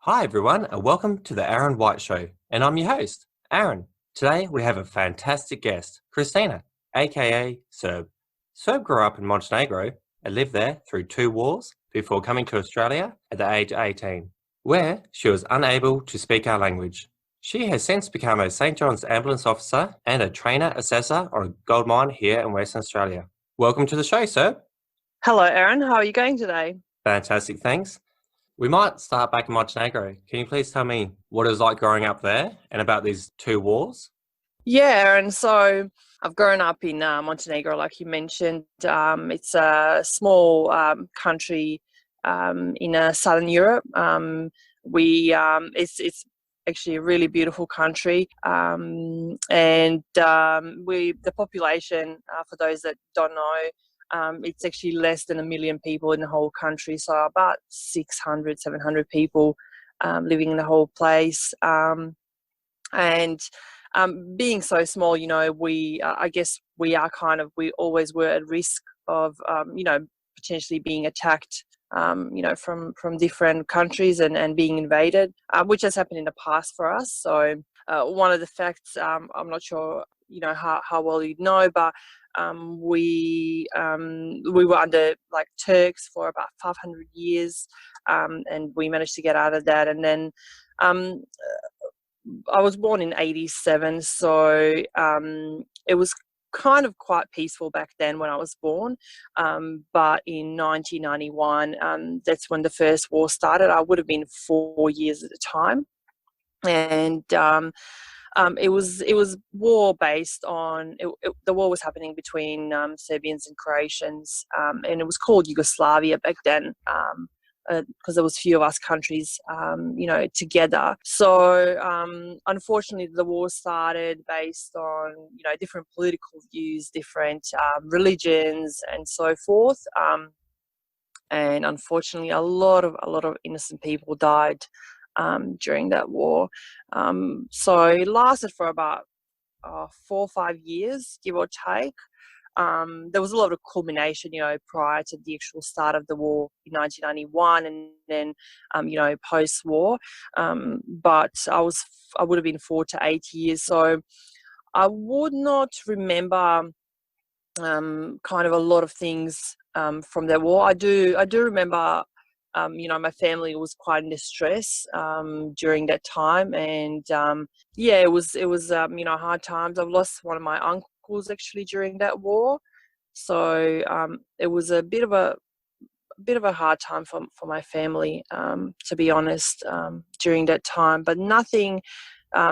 Hi, everyone, and welcome to the Aaron White Show. And I'm your host, Aaron. Today, we have a fantastic guest, Kristina, aka Serb. Serb grew up in Montenegro and lived there through two wars before coming to Australia at the age of 18, where she was unable to speak our language. She has since become a St. John's ambulance officer and a trainer assessor on a gold mine here in Western Australia. Welcome to the show, Serb. Hello, Aaron. How are you going today? Fantastic, thanks. We might start back in Montenegro. Can you please tell me what it was like growing up there and about these two wars? Yeah, Aaron. So I've grown up in Montenegro, like you mentioned. It's a small country in southern Europe. It's actually a really beautiful country, and we the population, for those that don't know. It's actually less than 1 million people in the whole country, so about 600, 700 people living in the whole place. And being so small, I guess we always were at risk of, potentially being attacked, from different countries and being invaded, which has happened in the past for us. So one of the facts, I'm not sure, how well you know, but we were under like Turks for about 500 years, and we managed to get out of that. And then um, I was born in '87, so it was kind of quite peaceful back then when I was born. But in 1991, that's when the first war started. I would have been 4 years at the time, and it was war based on the war was happening between Serbians and Croatians, and it was called Yugoslavia back then. Because there was few of us countries, together. So unfortunately, the war started based on different political views, different religions, and so forth. And unfortunately, a lot of innocent people died during that war. So it lasted for about 4 or 5 years, give or take. There was a lot of culmination, prior to the actual start of the war in 1991, and then, post-war. But I would have been 4 to 8 years, so I would not remember kind of a lot of things from that war. I do remember. My family was quite in distress during that time, and yeah, it was hard times. I've lost one of my uncles actually during that war, so it was a bit of a hard time for my family, to be honest, during that time. But nothing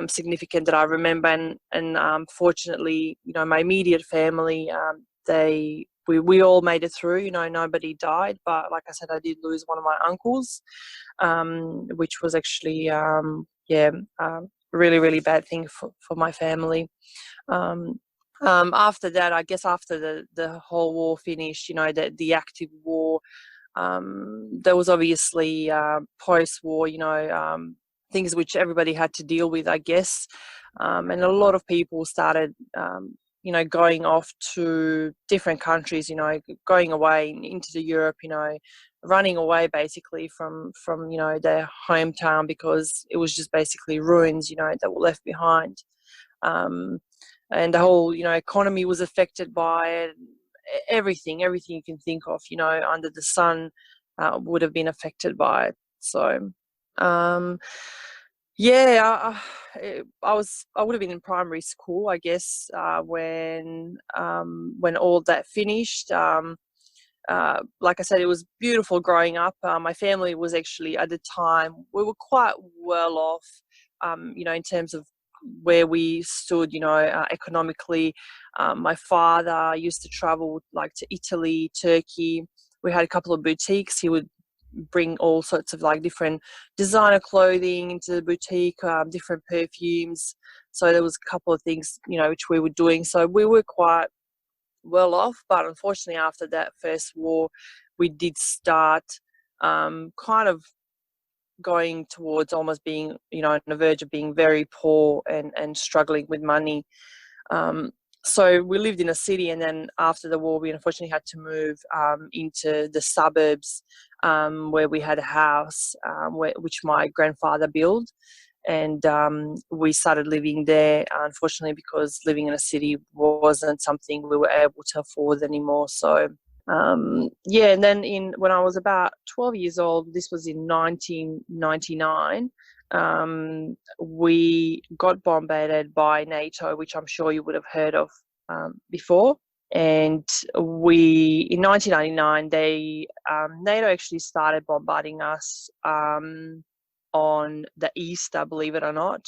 significant that I remember, and fortunately, my immediate family, we all made it through. Nobody died, but like I said, I did lose one of my uncles, which was actually yeah, really really bad thing for my family. Um, After that, I guess after the whole war finished, the active war, there was obviously post-war, things which everybody had to deal with, I guess, and a lot of people started, going off to different countries, going away into Europe, running away basically from their hometown, because it was just basically ruins, that were left behind. Um, and the whole economy was affected by it. Everything you can think of, under the sun, would have been affected by it. So um yeah, I would have been in primary school, I guess, when all that finished. Like I said, it was beautiful growing up. My family was actually, at the time, we were quite well off, in terms of where we stood, economically. My father used to travel like to Italy, Turkey. We had a couple of boutiques. He would bring all sorts of like different designer clothing into the boutique, different perfumes. So there was a couple of things, which we were doing. So we were quite well off. But unfortunately, after that first war, we did start kind of going towards almost being, on the verge of being very poor and struggling with money. So we lived in a city, and then after the war, we unfortunately had to move into the suburbs, where we had a house which my grandfather built, and we started living there. Unfortunately, because living in a city wasn't something we were able to afford anymore. So yeah, and then when I was about 12 years old, this was in 1999. We got bombarded by NATO, which I'm sure you would have heard of before. And in 1999, NATO actually started bombarding us on the Easter, believe it or not,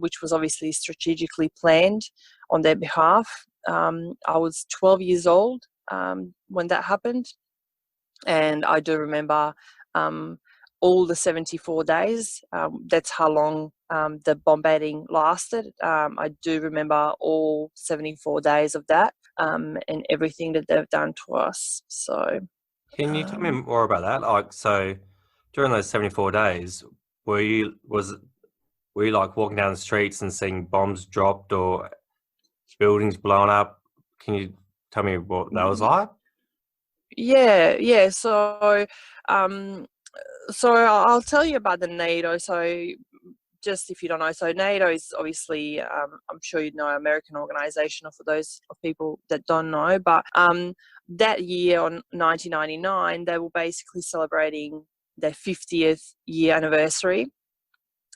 which was obviously strategically planned on their behalf. I was 12 years old when that happened, and I do remember all the 74 days. That's how long the bombarding lasted. I do remember all 74 days of that, and everything that they've done to us. So, Can you tell me more about that? Like, so during those 74 days, were you was were you like walking down the streets and seeing bombs dropped or buildings blown up? Can you tell me what that was like? yeah, yeah. Um, so I'll tell you about the NATO. So just if you don't know, so NATO is obviously, I'm sure you know, American organization, or for those of people that don't know, but that year on 1999, they were basically celebrating their 50th year anniversary.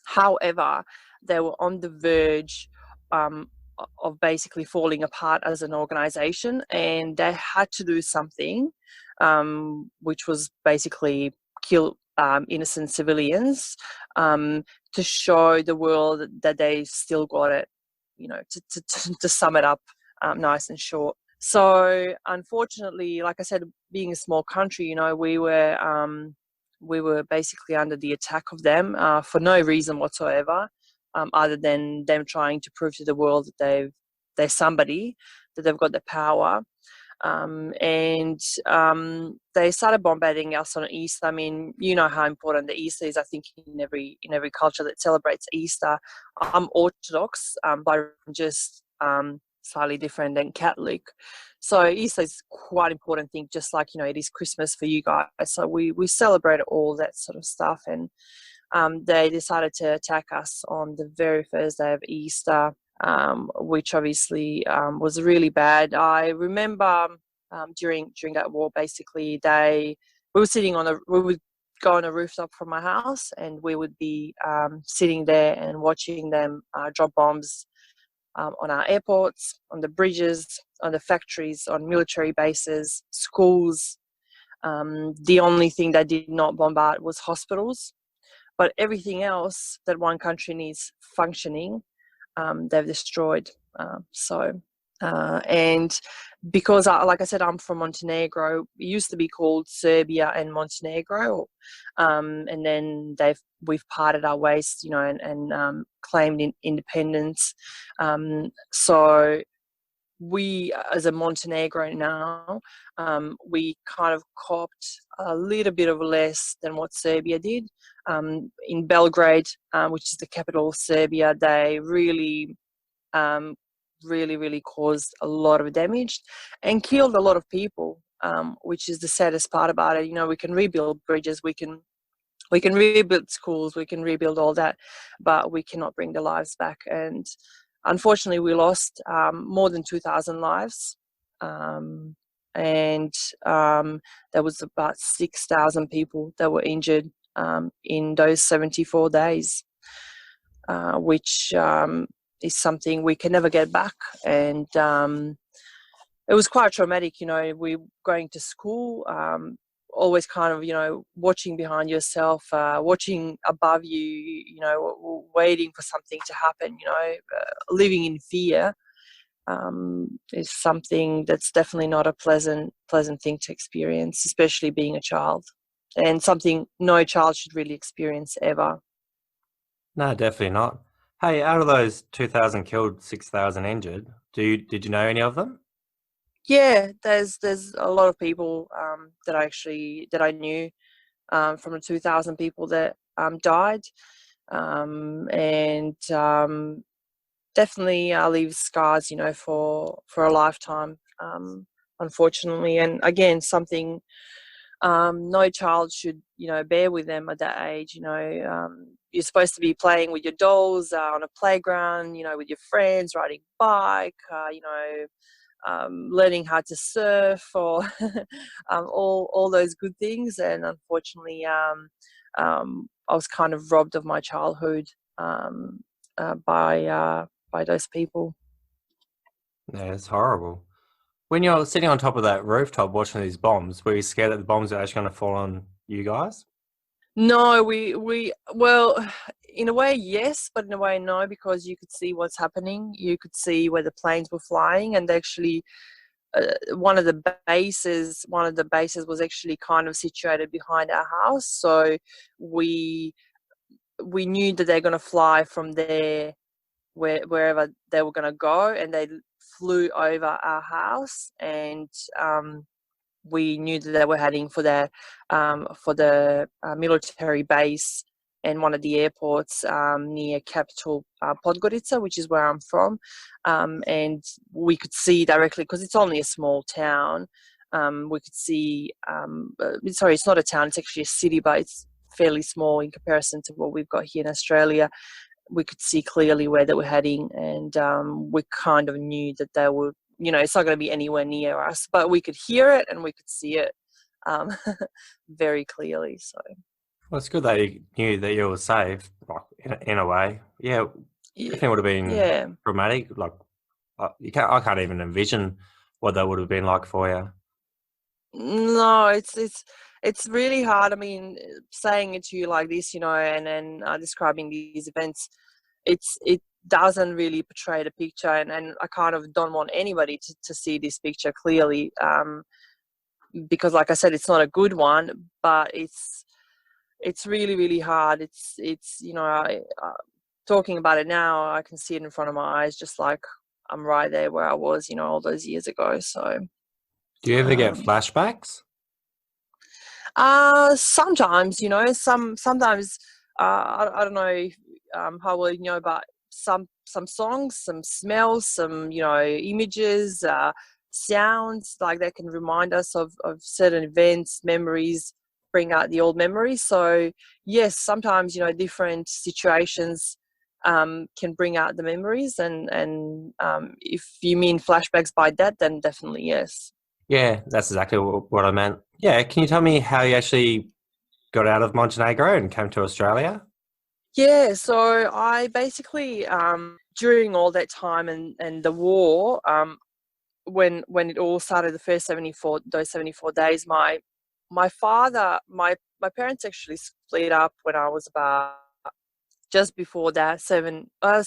However, they were on the verge um, of basically falling apart as an organization, and they had to do something, which was basically kill innocent civilians, to show the world that they still got it, to sum it up nice and short. So unfortunately, like I said, being a small country, we were basically under the attack of them for no reason whatsoever, other than them trying to prove to the world that they're somebody, that they've got the power. And they started bombarding us on Easter. I mean, you know how important the Easter is. I think in every culture that celebrates Easter. I'm Orthodox, but I'm just slightly different than Catholic. So Easter is quite an important thing, just like it is Christmas for you guys. So we celebrate all that sort of stuff, and they decided to attack us on the very first day of Easter, which obviously was really bad. I remember during that war, basically we were sitting we would go on a rooftop from my house, and we would be sitting there and watching them drop bombs on our airports, on the bridges, on the factories, on military bases, schools. The only thing they did not bombard was hospitals, but everything else that one country needs functioning, they've destroyed. And because, like I said, I'm from Montenegro. It used to be called Serbia and Montenegro, and then we've parted our ways, and claimed independence. So we, as a Montenegro now, we kind of copped a little bit of less than what Serbia did. In Belgrade, which is the capital of Serbia, they really, really caused a lot of damage and killed a lot of people, which is the saddest part about it. We can rebuild bridges, we can rebuild schools, we can rebuild all that, but we cannot bring the lives back. And unfortunately, we lost more than 2,000 lives, and there was about 6,000 people that were injured in those 74 days, which is something we can never get back. And it was quite traumatic. We going to school, always kind of, watching behind yourself, watching above you, waiting for something to happen, living in fear is something that's definitely not a pleasant thing to experience, especially being a child, and something no child should really experience ever. No, definitely not. Hey, out of those 2,000 killed, 6,000 injured, did you know any of them? Yeah, there's a lot of people that I knew, from the 2,000 people that died, and definitely leaves scars, for a lifetime, unfortunately. And again, something no child should, bear with them at that age. You're supposed to be playing with your dolls on a playground, with your friends, riding bike, learning how to surf, or all those good things. And unfortunately, I was kind of robbed of my childhood, by those people. Yeah, it's horrible. When you're sitting on top of that rooftop watching these bombs, were you scared that the bombs are actually going to fall on you guys? No, well, in a way, yes, but in a way, no, because you could see what's happening. You could see where the planes were flying, and actually, one of the bases was actually kind of situated behind our house. So we we knew that they're going to fly from there, wherever they were going to go, and they flew over our house. And we knew that they were heading for the military base and one of the airports near capital Podgorica, which is where I'm from. And we could see directly, because it's only a small town. We could see, sorry, it's not a town, it's actually a city, but it's fairly small in comparison to what we've got here in Australia. We could see clearly where they were heading, and we kind of knew that they were, it's not going to be anywhere near us, but we could hear it and we could see it um, very clearly. So Well, it's good that you knew that you were safe, like in a way. Yeah, yeah, definitely would have been yeah. traumatic. Like I can't even envision what that would have been like for you. No, it's really hard. I mean, saying it to you like this, and then describing these events, it doesn't really portray the picture, and I kind of don't want anybody to see this picture clearly, because, like I said, it's not a good one, but it's really, really hard. It's talking about it now, I can see it in front of my eyes, just like I'm right there where I was, all those years ago. So Do you ever get um, flashbacks? sometimes, sometimes I don't know how well you know, but some songs, some smells, some images, sounds, like that can remind us of certain events, memories, bring out the old memories. So yes, sometimes different situations can bring out the memories, and if you mean flashbacks by that, then definitely yes. Yeah, that's exactly what I meant. Yeah, can you tell me how you actually got out of Montenegro and came to Australia? Yeah, so I basically, during all that time and the war, when it all started, the first 74 days, my father, my parents actually split up when I was about just before that, I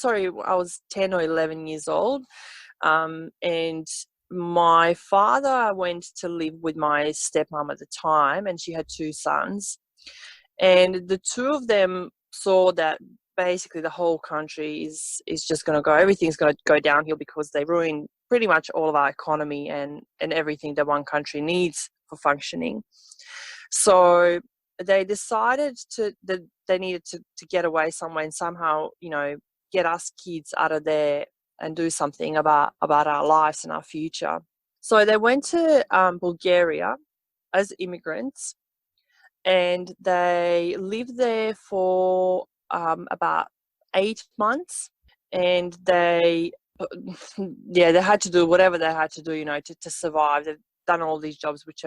was 10 or 11 years old. And my father went to live with my stepmom at the time, and she had two sons. And the two of them saw that basically the whole country is just going to go, everything's going to go downhill, because they ruined pretty much all of our economy and everything that one country needs for functioning. So they decided that they needed to get away somewhere and somehow, get us kids out of there and do something about our lives and our future. So they went to Bulgaria as immigrants, and they lived there for about 8 months. And yeah, they had to do whatever they had to do, to survive. They've done all these jobs which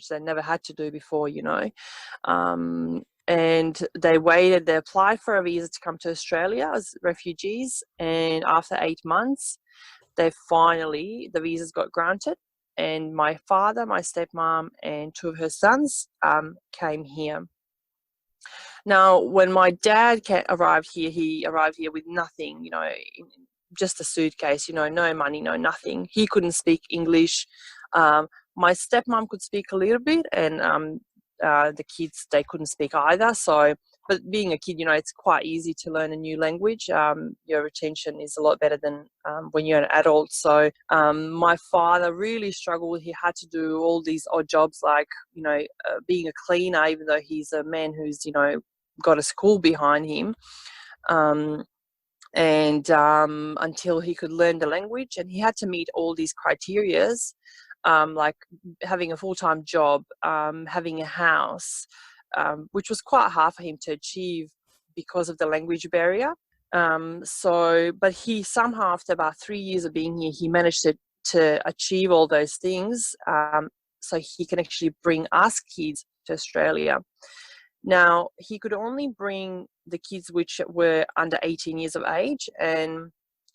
they never had to do before, and they applied for a visa to come to Australia as refugees, and after 8 months, the visas got granted, and my father, my stepmom, and two of her sons came here. Now, when my dad arrived here, he arrived here with nothing, just a suitcase, no money, no nothing. He couldn't speak English. My stepmom could speak a little bit, and the kids, they couldn't speak either. So, but being a kid, it's quite easy to learn a new language. Your retention is a lot better than when you're an adult. So my father really struggled. He had to do all these odd jobs, like, being a cleaner, even though he's a man who's, got a school behind him. Um, and until he could learn the language, and he had to meet all these criterias, like having a full-time job, having a house, which was quite hard for him to achieve because of the language barrier. But he somehow, after about 3 years of being here, he managed to achieve all those things, so he can actually bring us kids to Australia. Now, he could only bring the kids which were under 18 years of age, and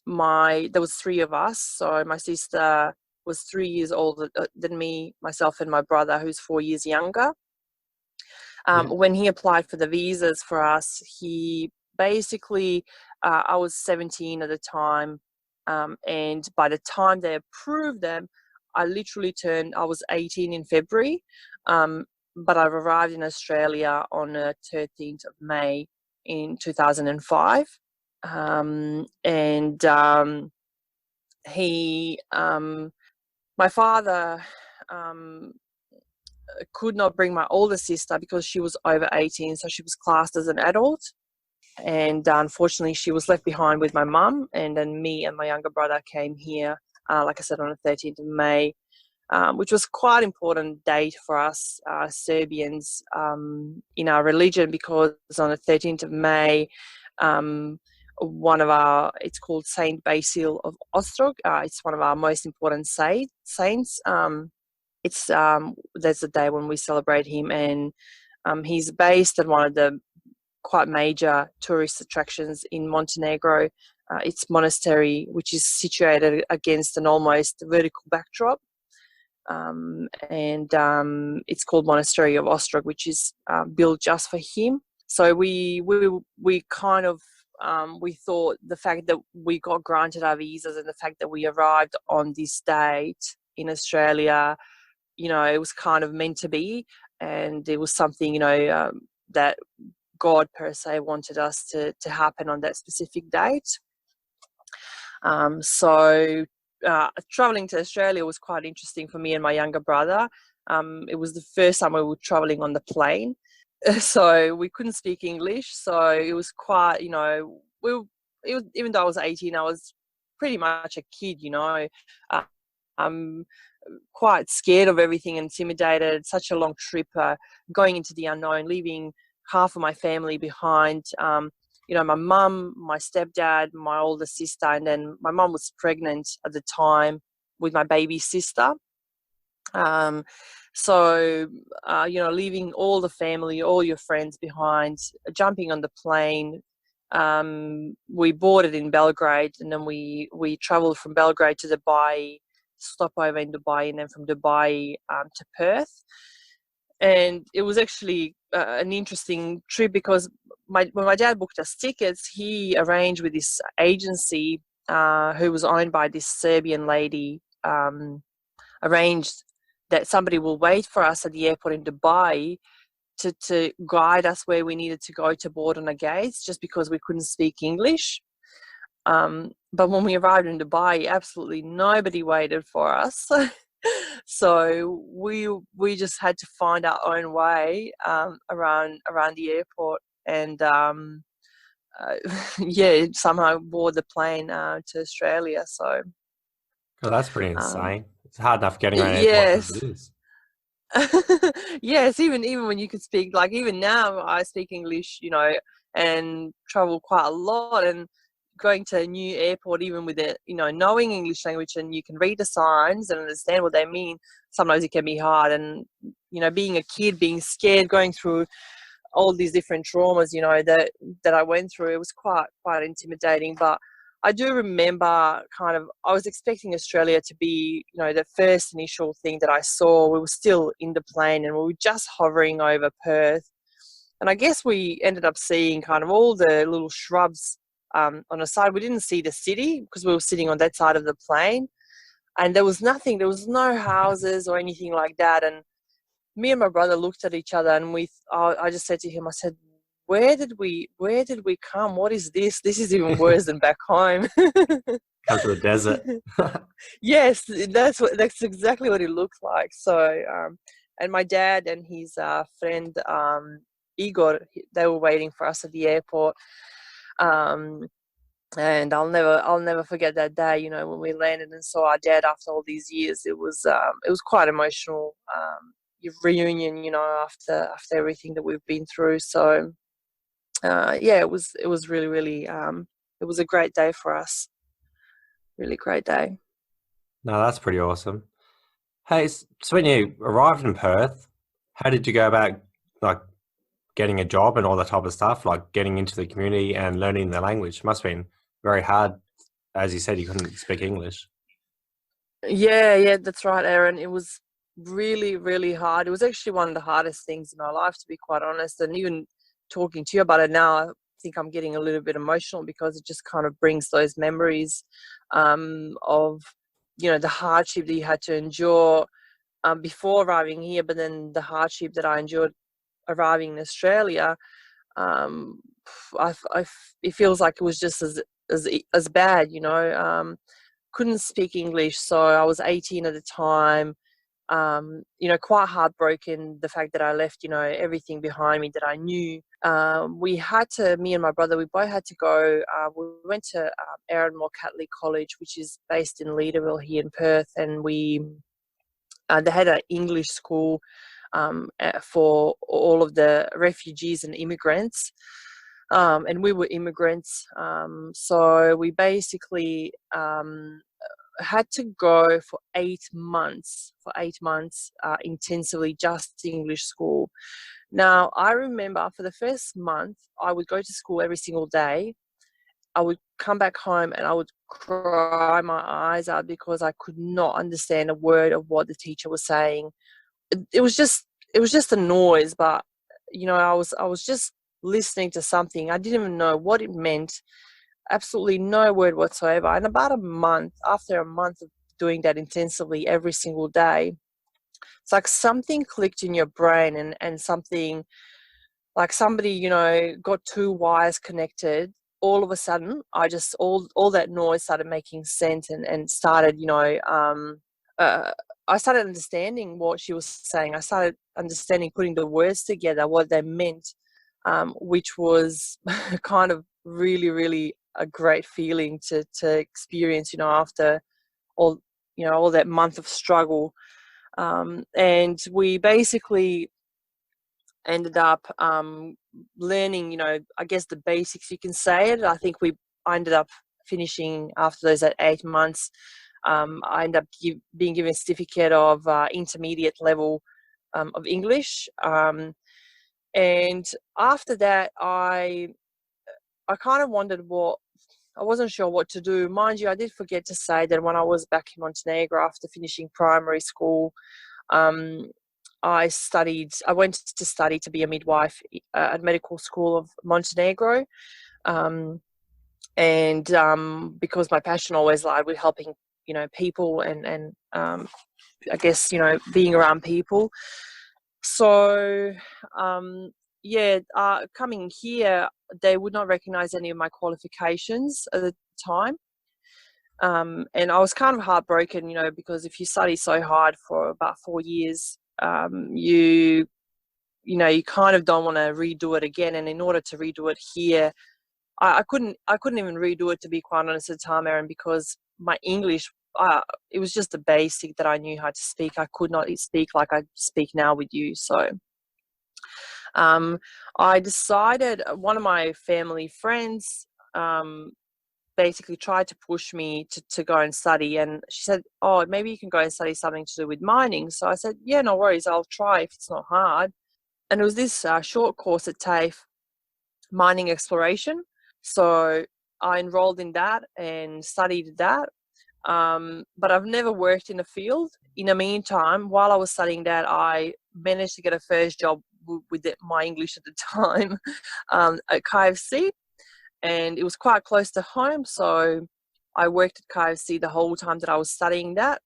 there was three of us. So my sister was 3 years older than me, myself, and my brother, who's 4 years younger. Yeah. When he applied for the visas for us, he basically, I was 17 at the time, and by the time they approved them, I was 18 in February, but I've arrived in Australia on the 13th of May in 2005. My father could not bring my older sister because she was over 18, so she was classed as an adult. And unfortunately, she was left behind with my mum, and then me and my younger brother came here, like I said, on the 13th of May, which was quite an important date for us Serbians in our religion, because on the 13th of May, it's called Saint Basil of Ostrog. It's one of our most important saints. There's a day when we celebrate him, and he's based at one of the quite major tourist attractions in Montenegro. It's monastery, which is situated against an almost vertical backdrop, and it's called Monastery of Ostrog, which is built just for him. So we kind of we thought the fact that we got granted our visas and the fact that we arrived on this date in Australia, it was kind of meant to be, and it was something, that God per se wanted us to happen on that specific date. Traveling to Australia was quite interesting for me and my younger brother. It was the first time we were traveling on the plane, so we couldn't speak English. So it was quite, even though I was 18, I was pretty much a kid, quite scared of everything, intimidated. Such a long trip, going into the unknown, leaving half of my family behind. My mum, my stepdad, my older sister, and then my mum was pregnant at the time with my baby sister. Leaving all the family, all your friends behind, jumping on the plane. We boarded in Belgrade, and then we travelled from Belgrade to Dubai, stopover in Dubai, and then from Dubai to Perth. And it was actually an interesting trip because when my dad booked us tickets, he arranged with this agency who was owned by this Serbian lady, arranged that somebody will wait for us at the airport in Dubai to guide us where we needed to go to board on the gates, just because we couldn't speak English. But when we arrived in Dubai, absolutely nobody waited for us. So we just had to find our own way around the airport, and somehow board the plane to Australia. So That's pretty insane. It's hard enough getting around airports as yes. it is. Yes, even when you could speak, like even now I speak English, and travel quite a lot, and going to a new airport, even with it, knowing English language, and you can read the signs and understand what they mean, sometimes it can be hard. And being a kid, being scared, going through all these different traumas, that I went through, it was quite intimidating. But I do remember I was expecting Australia to be, the first initial thing that I saw. We were still in the plane and we were just hovering over Perth. And I guess we ended up seeing kind of all the little shrubs on the side. We didn't see the city because we were sitting on that side of the plane. And there was nothing, there was no houses or anything like that. And me and my brother looked at each other, and I just said to him, I said, where did we come? What is this? This is even worse than back home. Come to the desert. Yes, that's exactly what it looks like. So, and my dad and his friend Igor, they were waiting for us at the airport. And I'll never forget that day, you know, when we landed and saw our dad after all these years. It was quite emotional, reunion, you know, after everything that we've been through. So yeah, it was really, really, it was a great day for us. Really great day. No, that's pretty awesome. Hey, so when you arrived in Perth, how did you go about like getting a job and all that type of stuff, like getting into the community and learning the language? Must have been very hard. As you said, you couldn't speak English. Yeah, yeah, that's right, Aaron. It was really, really hard. It was actually one of the hardest things in my life, to be quite honest. And even talking to you about it now, I think I'm getting a little bit emotional because it just kind of brings those memories of, you know, the hardship that you had to endure before arriving here, but then the hardship that I endured arriving in Australia. Um, it feels like it was just as bad, you know. Couldn't speak English, so I was 18 at the time. You know, quite heartbroken, the fact that I left, you know, everything behind me that I knew. Me and my brother, we both had to go. We went to Aaronmore Catholic College, which is based in Leederville here in Perth, and they had an English school for all of the refugees and immigrants. And we were immigrants, so we basically had to go for 8 months, intensively just English school. Now, I remember for the first month, I would go to school every single day. I would come back home and I would cry my eyes out because I could not understand a word of what the teacher was saying. It was just a noise, but you know, I was just listening to something. I didn't even know what it meant. Absolutely no word whatsoever. And about after a month of doing that intensively every single day, it's like something clicked in your brain, and something like somebody, you know, got two wires connected. All of a sudden, all that noise started making sense, and started, you know, uh, I started understanding what she was saying. I started understanding, putting the words together, what they meant, which was kind of really, really a great feeling to experience, you know, after all, you know, all that month of struggle. And we basically ended up learning, you know, I guess the basics, you can say it. I ended up finishing after those 8 months. I ended up being given a certificate of intermediate level of English. And after that, I kind of wondered I wasn't sure what to do. Mind you, I did forget to say that when I was back in Montenegro after finishing primary school, um, I went to study to be a midwife at medical school of Montenegro. Um, and because my passion always lied with helping, you know, people, and I guess, you know, being around people. So yeah, coming here, they would not recognize any of my qualifications at the time. And I was kind of heartbroken, you know, because if you study so hard for about 4 years, you know, you kind of don't want to redo it again. And in order to redo it here, I couldn't even redo it, to be quite honest, at the time, Aaron, because my English, it was just the basic that I knew how to speak. I could not speak like I speak now with you. So um, I decided, one of my family friends basically tried to push me to go and study. And she said, oh, maybe you can go and study something to do with mining. So I said, yeah, no worries. I'll try if it's not hard. And it was this short course at TAFE, mining exploration. So I enrolled in that and studied that. But I've never worked in a field. In the meantime, while I was studying that, I managed to get a first job with my English at the time at KFC. And it was quite close to home, so I worked at KFC the whole time that I was studying that.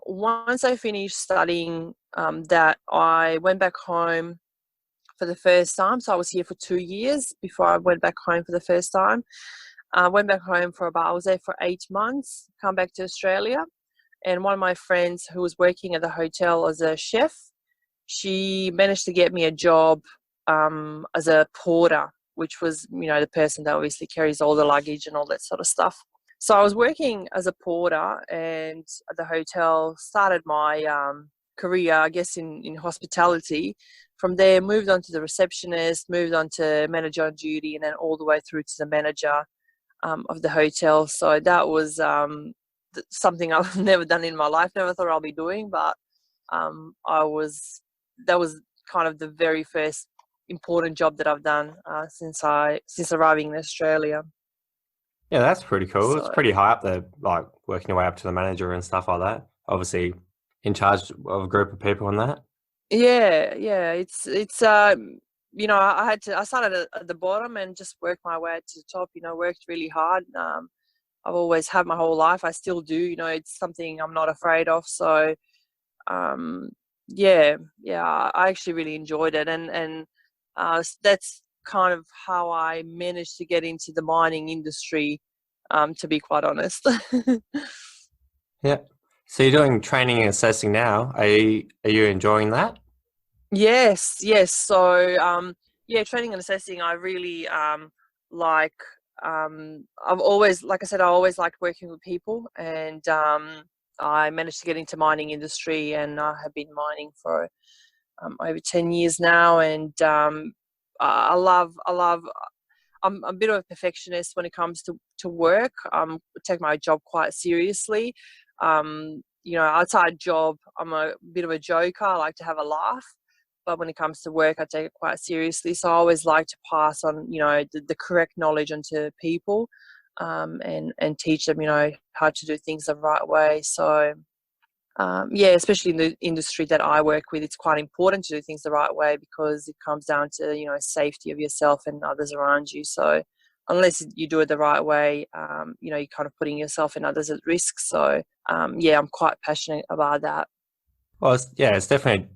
Once I finished studying that, I went back home for the first time. So I was here for 2 years before I went back home for the first time. I went back home I was there for 8 months, come back to Australia. And one of my friends who was working at the hotel as a chef, she managed to get me a job as a porter, which was, the person that obviously carries all the luggage and all that sort of stuff. So I was working as a porter and at the hotel, started my career, I guess, in hospitality. From there, moved on to the receptionist, moved on to manager on duty, and then all the way through to the manager of the hotel. So that was something I've never done in my life, never thought I'll be doing, but that was kind of the very first important job that I've done since arriving in Australia. Yeah, that's pretty cool. It's So pretty high up there, like working your way up to the manager and stuff like that. Obviously, in charge of a group of people and that. yeah, it's I started at the bottom and just worked my way to the top. Worked really hard. I've always had my whole life. I still do. It's something I'm not afraid of. So um, yeah, I actually really enjoyed it, and that's kind of how I managed to get into the mining industry. To be quite honest. Yeah. So you're doing training and assessing now. Are you enjoying that? Yes. So, yeah, training and assessing, I really like. I've always, like I said, I always liked working with people, and I managed to get into mining industry, and I have been mining for over 10 years now, and I love. I'm a bit of a perfectionist when it comes to work. I take my job quite seriously. Outside job, I'm a bit of a joker. I like to have a laugh, but when it comes to work, I take it quite seriously. So I always like to pass on, the correct knowledge onto people, and teach them, how to do things the right way. So yeah, especially in the industry that I work with, it's quite important to do things the right way because it comes down to, safety of yourself and others around you. So unless you do it the right way, you're kind of putting yourself and others at risk. So yeah, I'm quite passionate about that. Well, it's definitely a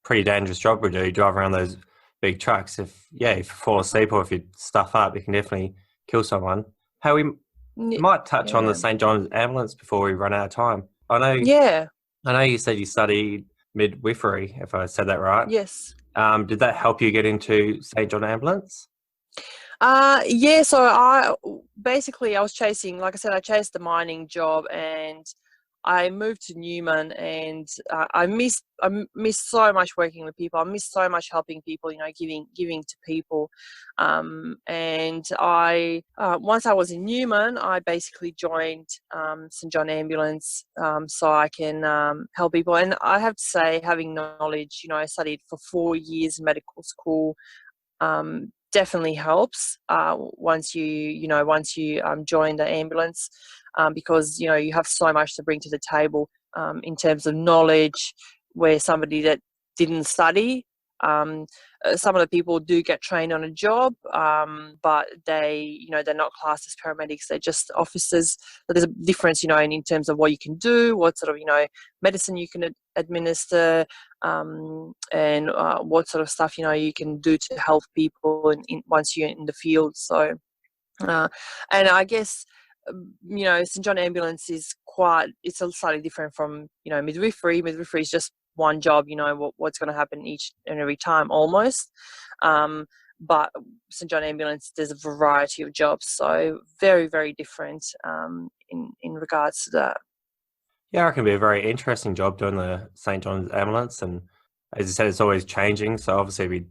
pretty dangerous job we do. You drive around those big trucks. If you fall asleep or if you stuff up, you can definitely kill someone. Hey, we might touch on the Yeah. St. John's ambulance before we run out of time. Yeah. I know you said you studied midwifery, if I said that right. Yes. Did that help you get into St. John Ambulance? Yeah, so I was chasing, like I said, I chased the mining job, and I moved to Newman, and I missed so much working with people. I missed so much helping people, giving to people. And I once I was in Newman, I basically joined St John Ambulance, so I can help people. And I have to say, having knowledge, I studied for 4 years in medical school. Definitely helps once you join the ambulance, because you have so much to bring to the table in terms of knowledge, where somebody that didn't study, um, some of the people do get trained on a job, but they're not classed as paramedics, they're just officers. So there's a difference, in terms of what you can do, what sort of medicine you can administer, and what sort of stuff you can do to help people once you're in the field. So and I guess St John Ambulance it's a slightly different from midwifery. Midwifery is just one job, what's going to happen each and every time almost. But St John Ambulance, there's a variety of jobs, so very, very different in regards to that. Yeah, it can be a very interesting job doing the St. John's Ambulance. And as you said, it's always changing. So obviously,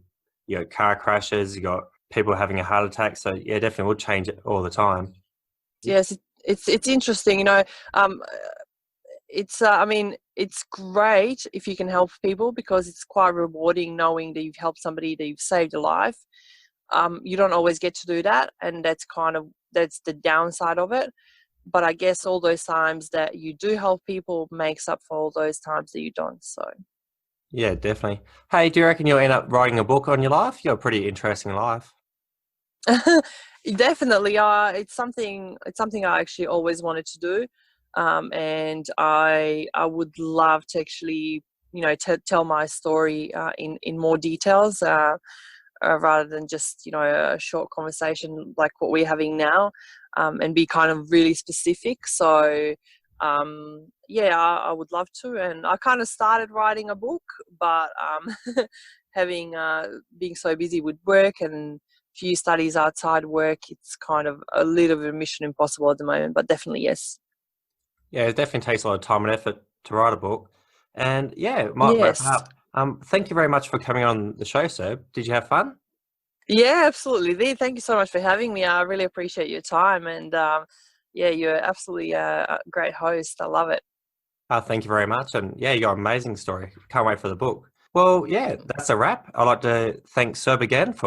you got car crashes, you got people having a heart attack. So yeah, definitely will change it all the time. Yes, it's interesting. I mean, it's great if you can help people because it's quite rewarding knowing that you've helped somebody, that you've saved a life. You don't always get to do that, and that's the downside of it. But I guess all those times that you do help people makes up for all those times that you don't. So Yeah, definitely. Hey, do you reckon you'll end up writing a book on your life? You got a pretty interesting life. definitely, it's something. It's something I actually always wanted to do, and I would love to actually tell my story in more details. Rather than just a short conversation like what we're having now, and be kind of really specific. So yeah, I would love to, and I kind of started writing a book, but having being so busy with work and few studies outside work, it's kind of a little bit of mission impossible at the moment, but definitely yes. Yeah, it definitely takes a lot of time and effort to write a book. And yeah, it might wrap it Yes. up. Thank you very much for coming on the show, sir. Did you have fun? Yeah, absolutely. Lee, thank you so much for having me. I really appreciate your time, and yeah, you're absolutely a great host. I love it. Thank you very much. And yeah, you got an amazing story. Can't wait for the book. Well, yeah, that's a wrap. I'd like to thank Serb again for